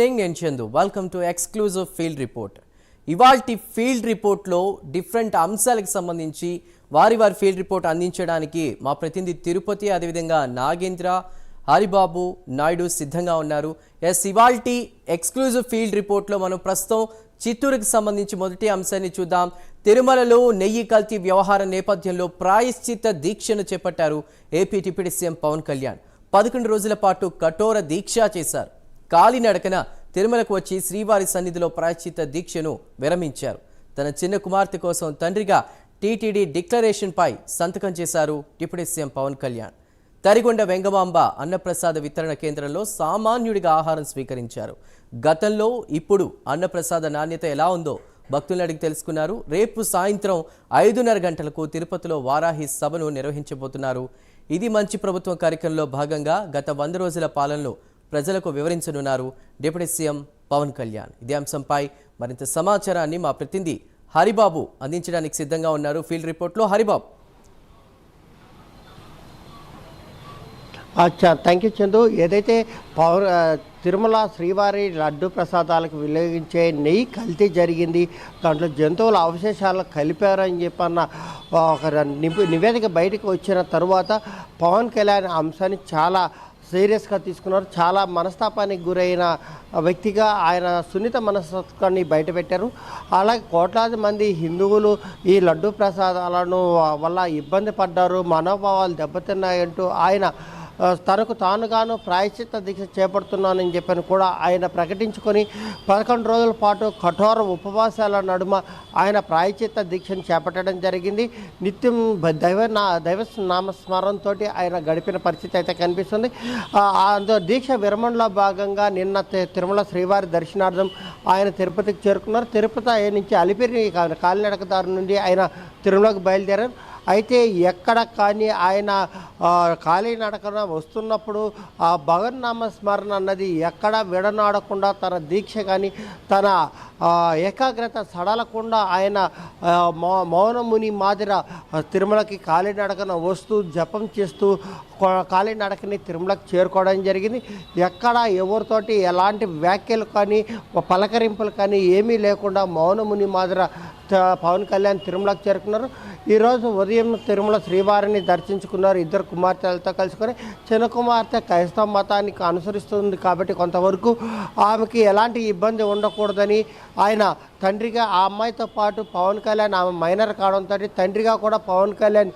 And Chandu, welcome to exclusive field report. ఇవాల్టి field రిపోర్ట్లో different అంశాలకు సంబంధించి వారి ఫీల్డ్ రిపోర్ట్ అందించడానికి మా ప్రతినిధి తిరుపతి అదేవిధంగా నాగేంద్ర హరిబాబు నాయుడు సిద్ధంగా ఉన్నారు. ఇవాల్టి ఎక్స్క్లూజివ్ ఫీల్డ్ రిపోర్ట్లో మనం ప్రస్తుతం చిత్తూరుకు సంబంధించి మొదటి అంశాన్ని చూద్దాం. తిరుమలలో నెయ్యి కల్తీ వ్యవహారం నేపథ్యంలో ప్రాయశ్చిత్త దీక్షను చేపట్టారు AP deputy CM Pawan Kalyan. 11 రోజుల పాటు కఠోర దీక్ష చేశారు. కాలినడకన తిరుమలకు వచ్చి శ్రీవారి సన్నిధిలో ప్రాయశ్చిత్త దీక్షను విరమించారు. తన చిన్న కుమార్తె కోసం తండ్రిగా టీటీడీ డిక్లరేషన్పై సంతకం చేశారు డిప్యూటీ సీఎం పవన్ కళ్యాణ్. తరిగొండ వెంగమాంబ అన్నప్రసాద వితరణ కేంద్రంలో సామాన్యుడిగా ఆహారం స్వీకరించారు. గతంలో ఇప్పుడు అన్నప్రసాద నాణ్యత ఎలా ఉందో భక్తులను అడిగి తెలుసుకున్నారు. రేపు సాయంత్రం 5:30 గంటలకు తిరుపతిలో వారాహి సభను నిర్వహించబోతున్నారు. ఇది మంచి ప్రభుత్వం కార్యక్రమంలో భాగంగా గత 100 రోజుల పాలనలో ప్రజలకు వివరించనున్నారు డిప్యూటీ సీఎం పవన్ కళ్యాణ్. ఇదే అంశంపై మరింత సమాచారాన్ని మా ప్రతినిధి హరిబాబు అందించడానికి సిద్ధంగా ఉన్నారు. ఫీల్డ్ రిపోర్ట్లో హరిబాబు. Thank you Chandu. ఏదైతే తిరుమల శ్రీవారి లడ్డు ప్రసాదాలకు వినియోగించే నెయ్యి కల్తీ జరిగింది, దాంట్లో జంతువుల అవశేషాలు కలిపారని చెప్పన్న ఒక నివేదిక బయటకు వచ్చిన తరువాత పవన్ కళ్యాణ్ అంశాన్ని చాలా సీరియస్గా తీసుకున్నారు. చాలా మనస్తాపానికి గురైన వ్యక్తిగా ఆయన సున్నిత మనస్తత్వాన్ని బయటపెట్టారు. అలాగే కోట్లాది మంది హిందువులు ఈ లడ్డు ప్రసాదాలను వల్ల ఇబ్బంది పడ్డారు, మనోభావాలు దెబ్బతిన్నాయంటూ ఆయన తనకు తానుగాను ప్రాయశ్చిత్త దీక్ష చేపడుతున్నానని చెప్పని కూడా ఆయన ప్రకటించుకొని 11 రోజుల పాటు కఠోర ఉపవాసాల నడుమ ఆయన ప్రాయశ్చిత్త దీక్షను చేపట్టడం జరిగింది. నిత్యం దైవ నామస్మరణతో ఆయన గడిపిన పరిస్థితి అయితే కనిపిస్తుంది. దీక్ష విరమణలో భాగంగా నిన్న తిరుమల శ్రీవారి దర్శనార్థం ఆయన తిరుపతికి చేరుకున్నారు. తిరుపతి నుంచి అలిపిరి కాలినడకదారు నుండి ఆయన తిరుమలకు బయలుదేరారు. అయితే ఎక్కడ కానీ ఆయన కాలినడకన వస్తున్నప్పుడు ఆ భగవన్నామ స్మరణ అన్నది ఎక్కడ విడనాడకుండా తన దీక్ష కానీ తన ఏకాగ్రత సడలకుండా ఆయన మౌనముని మాదిర తిరుమలకి కాలినడకన వస్తూ జపం చేస్తూ కాలినడకని తిరుమలకి చేరుకోవడం జరిగింది. ఎక్కడ ఎవరితోటి ఎలాంటి వ్యాఖ్యలు కానీ పలకరింపులు కానీ ఏమీ లేకుండా మౌనముని మాదిర పవన్ కళ్యాణ్ తిరుమలకు చేరుకున్నారు. ఈరోజు ఉదయం తిరుమల శ్రీవారిని దర్శించుకున్నారు. 2 కుమార్తెలతో కలుసుకొని చిన్న కుమార్తె క్రైస్తవ మతానికి అనుసరిస్తుంది కాబట్టి కొంతవరకు ఆమెకి ఎలాంటి ఇబ్బంది ఉండకూడదని ఆయన తండ్రిగా ఆ అమ్మాయితో పాటు పవన్ కళ్యాణ్ ఆమె మైనర్ కావడంతో తండ్రిగా కూడా పవన్ కళ్యాణ్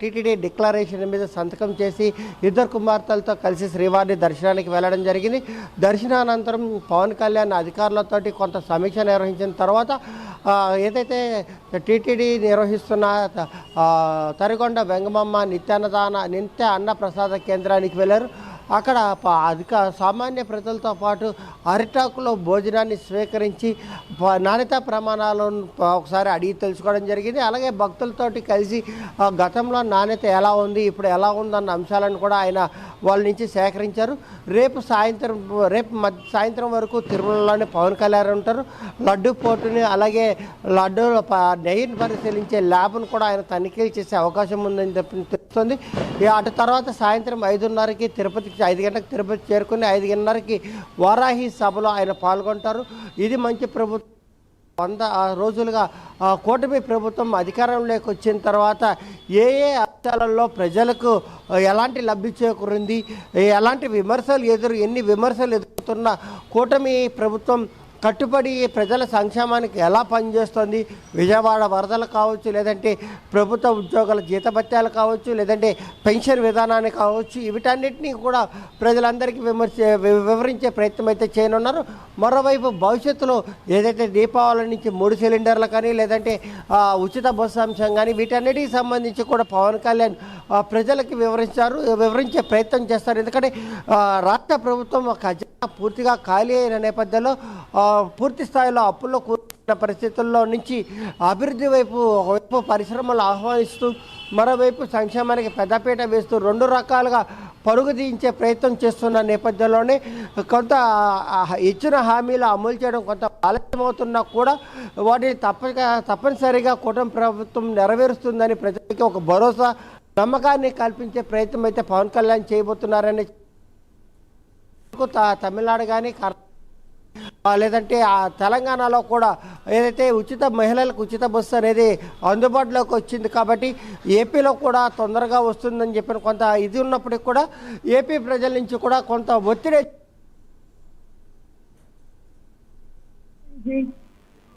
టీటీడీ డిక్లరేషన్ మీద సంతకం చేసి 2 కుమార్తెలతో కలిసి శ్రీవారిని దర్శనానికి వెళ్ళడం జరిగింది. దర్శనానంతరం పవన్ కళ్యాణ్ అధికారులతోటి కొంత సమీక్ష నిర్వహించిన తర్వాత ఏదైతే టీటీడీ నిర్వహిస్తున్న తరిగొండ వెంగమాంబ నిత్య అన్న ప్రసాద కేంద్రానికి వెళ్ళారు. అక్కడ సామాన్య ప్రజలతో పాటు అరిటాకులో భోజనాన్ని స్వీకరించి నాణ్యతా ప్రమాణాలను ఒకసారి అడిగి తెలుసుకోవడం జరిగింది. అలాగే భక్తులతోటి కలిసి గతంలో నాణ్యత ఎలా ఉంది, ఇప్పుడు ఎలా ఉందన్న అంశాలను కూడా ఆయన వాళ్ళ నుంచి సేకరించారు. రేపు సాయంత్రం వరకు తిరుమలలోనే పవన్ కళ్యాణ్ ఉంటారు. లడ్డు పోటుని అలాగే లడ్డు నెయ్యిని పరిశీలించే ల్యాబ్ను కూడా ఆయన తనిఖీలు చేసే అవకాశం ఉందని తెలుస్తుంది. అటు తర్వాత సాయంత్రం 5:30కి 5 గంటలకు తిరుపతి చేరుకుని 5:30కి వారాహి సభలో ఆయన పాల్గొంటారు. ఇది మంచి ప్రభుత్వం. 100 రోజులుగా కూటమి ప్రభుత్వం అధికారంలోకి వచ్చిన తర్వాత ఏ అంశాలలో ప్రజలకు ఎలాంటి లబ్ధి చేకూరింది, ఎలాంటి ఎన్ని విమర్శలు ఎదుర్కొన్న కూటమి ప్రభుత్వం కట్టుబడి ప్రజల సంక్షేమానికి ఎలా పనిచేస్తుంది, విజయవాడ వరదలు కావచ్చు, లేదంటే ప్రభుత్వ ఉద్యోగుల జీతభత్యాలు కావచ్చు, లేదంటే పెన్షన్ విధానాన్ని కావచ్చు, వీటన్నిటినీ కూడా ప్రజలందరికీ వివరించే ప్రయత్నం అయితే చేయనున్నారు. మరోవైపు భవిష్యత్తులో ఏదైతే దీపావళి నుంచి 3 సిలిండర్లు కానీ లేదంటే ఉచిత బస్సు అంశం కానీ వీటన్నిటికి సంబంధించి కూడా పవన్ కళ్యాణ్ ప్రజలకి వివరించే ప్రయత్నం చేస్తారు. ఎందుకంటే రాష్ట్ర ప్రభుత్వం ఖజానా పూర్తిగా ఖాళీ అయిన నేపథ్యంలో పూర్తి స్థాయిలో అప్పుల్లో కూరుకున్న పరిస్థితుల్లో నుంచి అభివృద్ధి వైపు ఒకవైపు పరిశ్రమలు ఆహ్వానిస్తూ మరోవైపు సంక్షేమానికి పెద్దపీట వేస్తూ 2 రకాలుగా పరుగు తీయించే ప్రయత్నం చేస్తున్న నేపథ్యంలోనే కొంత ఇచ్చిన హామీలు అమలు చేయడం కొంత ఆలస్యమవుతున్నా కూడా వాటిని తప్పనిసరిగా కూటమి ప్రభుత్వం నెరవేరుస్తుందని ప్రజలకి ఒక భరోసా నమ్మకాన్ని కల్పించే ప్రయత్నం అయితే పవన్ కళ్యాణ్ చేయబోతున్నారని తమిళనాడు కానీ లేదంటే ఆ తెలంగాణలో కూడా ఏదైతే మహిళలకు ఉచిత బస్సు అనేది అందుబాటులోకి వచ్చింది కాబట్టి ఏపీలో కూడా తొందరగా వస్తుందని చెప్పిన కొంత ఇది ఉన్నప్పటికీ కూడా ఏపీ ప్రజల నుంచి కూడా కొంత ఒత్తిడి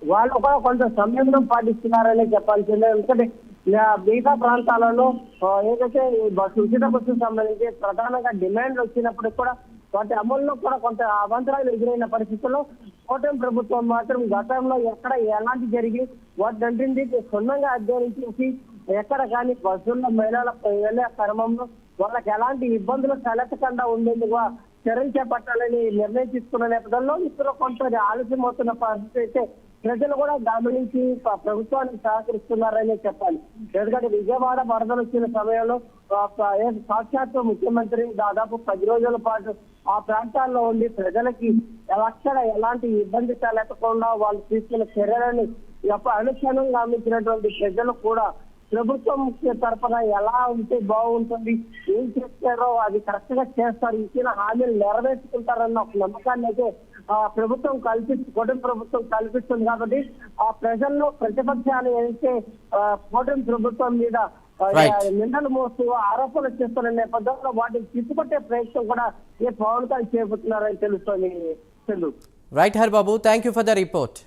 వాళ్ళు కూడా కొంత సంయమనం పాటిస్తున్నారని చెప్పాల్సిందే. ఎందుకంటే మిగతా ప్రాంతాలలో ఏదైతే ఉచిత బస్సుకు సంబంధించి ప్రధానంగా డిమాండ్లు వచ్చినప్పుడు కూడా వాటి అమల్లో కూడా కొంత అవాంతరాలు ఎదురైన పరిస్థితుల్లో కూటమి ప్రభుత్వం మాత్రం గతంలో ఎక్కడ ఎలాంటి జరిగి వాటిని క్షుణ్ణంగా అధ్యయనం చేసి ఎక్కడ కానీ బస్సుల్లో మహిళలకు వెళ్ళే క్రమంలో వాళ్ళకి ఎలాంటి ఇబ్బందులు తలెత్తకుండా ఉండేందుకు చర్యలు చేపట్టాలని నిర్ణయం తీసుకున్న నేపథ్యంలో ఇప్పుడు కొంత ఆలస్యం అవుతున్న పరిస్థితి అయితే ప్రజలు కూడా గమనించి ప్రభుత్వానికి సహకరిస్తున్నారని చెప్పాలి. ఎందుకంటే విజయవాడ వరదలు వచ్చిన సమయంలో సాక్షాత్తు ముఖ్యమంత్రి దాదాపు 10 రోజుల పాటు ఆ ప్రాంతాల్లో ఉండి ప్రజలకి ఎక్కడ ఎలాంటి ఇబ్బంది తలెత్తకుండా వాళ్ళు తీసుకున్న చర్యలని అనుక్షణం గమనించినటువంటి ప్రజలు కూడా ప్రభుత్వం తరఫున ఎలా ఉంటే బాగుంటుంది, ఏం చేస్తారో అది కరెక్ట్ గా చేస్తారు, ఇచ్చిన హామీలు నెరవేర్చుకుంటారన్న ఒక నమ్మకాన్ని అయితే ప్రభుత్వం కూటమి ప్రభుత్వం కల్పిస్తుంది. కాబట్టి ఆ ప్రజల్లో ప్రతిపక్షాలు ఏదైతే కూటమి ప్రభుత్వం మీద నిందలు మోస్తూ ఆరోపణలు చేస్తున్న నేపథ్యంలో వాటిని తిప్పుకొట్టే ప్రయత్నం కూడా ఏ పవన్ కళ్యాణ్ చేపడుతున్నారని తెలుస్తోంది. Right Haribabu, thank you for the report.